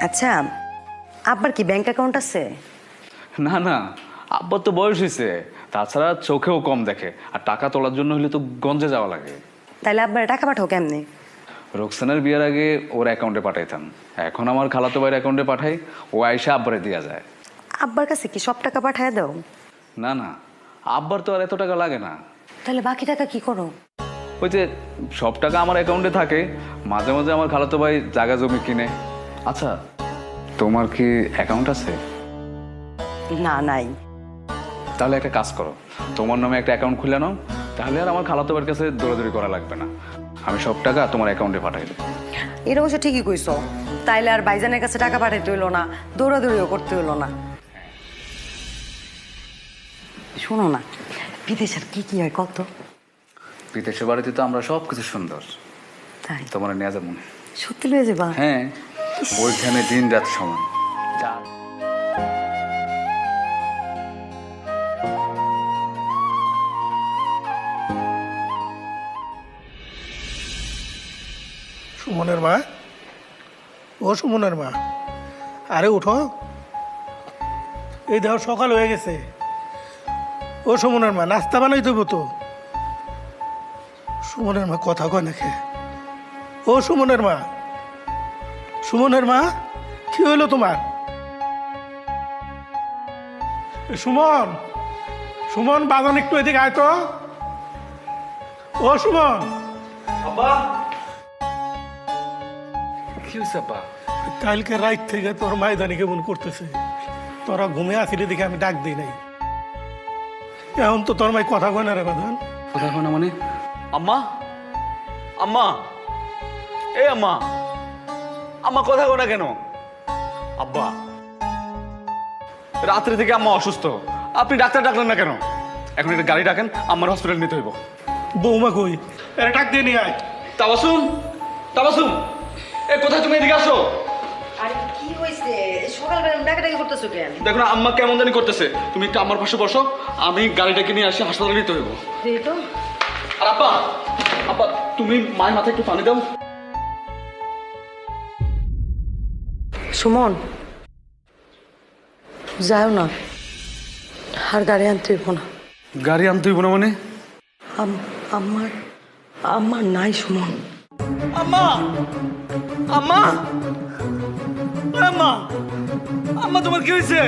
আচ্ছা, আব্বার কি ব্যাংক অ্যাকাউন্ট আছে? না না, আব্বার তো বয়স হয়েছে, তাছাড়া চোখেও কম দেখে, আর টাকা তোলার জন্য হলে তো গঞ্জে যাওয়া লাগে। তাইলে আব্বার টাকা পাঠাও কেমনে? রোকসানের বিয়ের আগে ওর অ্যাকাউন্টে পাঠাইতাম, এখন আমার খালাতো ভাইয়ের অ্যাকাউন্টে পাঠাই, ও আইসা আব্বারে দেওয়া যায়। আব্বার কাছে কি সব টাকা পাঠায় দাও? না না, আব্বার তো আর এত টাকা লাগে না। তাহলে বাকি টাকা কি করো? ওই যে সব টাকা আমার অ্যাকাউন্টে থাকে, মাঝে মাঝে আমার খালাতো ভাই জায়গা জমি কিনে। আচ্ছা, তোমার কি অ্যাকাউন্ট আছে? না, নাই। তাহলে একটা কাজ করো, তোমার নামে একটা অ্যাকাউন্ট খুলে নাও, তাহলে আর আমার খালাতো ভাইয়ের কাছে দৌড়াদৌড়ি করা লাগবে না। আমি সব টাকা তোমার অ্যাকাউন্টে পাঠাই দেবো। এটা অবশ্য ঠিকই কইছো, তাইলে আর ভাইজানের কাছে টাকা পাঠাইতে হইলো না, দৌড়াদৌড়িও করতে হইলো না। শোনো না, বিদেশের কি কি হয় কত? বিদেশের বাড়িতে তো আমরা সব কিছু সুন্দর, তাই তোমার নিয়ে যাবো। সত্যি লয়ে যাবা? হ্যাঁ, ওইখানে দিন রাত সমান। সুমনের মা, ও সুমনের মা, আরে উঠো, এই দেখো সকাল হয়ে গেছে। ও সুমনের মা, নাস্তা বানাই দেবো তো। সুমনের মা কথা কয় নাকি? ও সুমনের মা, সুমনের মা, কি হইলো তোমার? এ সুমন, সুমন বাগান একটু এদিকে আয় তো। ও সুমন। আব্বা, কি হয়েছে আব্বা? কালকে রাত থেকে তোর মাইদানি কেমন করতেছে, তোরা ঘুমে আসিলে দেখে আমি ডাক দিই নাই। এখন তো তোর মাই কথা কয় না রে বাদান। কথা কয় না মানে? আম্মা, আম্মা, এই আম্মা, আম্মা কথা কয় না কেন? আব্বা, রাত্রি থেকে আম্মা অসুস্থ, আপনি ডাক্তার ডাকলেন না কেন? এখন একটা গাড়ি ডাকেন, আমার হসপিটাল নিতে হইব। বৌমা কই? এরা ডাক দিয়ে নিয়ে আয়। তাবাসুম, তাবাসুম, এ কোথায় তুমি? এদিকে আসো। আরে কি হইছে? সকালবেলা ডাকাডাকি করতেছো কেন? দেখো না আম্মা কেমন জানি করতেছে, তুমি একটু আমার পাশে বসো, আমি গাড়িটাকে নিয়ে আসি, হাসপাতালে নিতে হইব। এই তো আর আব্বা, আব্বা তুমি মায়ের মাথায় একটু পানি দাও। সুমন, যাও না, আর গাড়ি আনতে হইব না। গাড়ি আনতে হইব না মানে? আমার আমার নাই সুমন। আম্মা, আম্মা, আম্মা, আম্মা তোমার কি হয়েছে?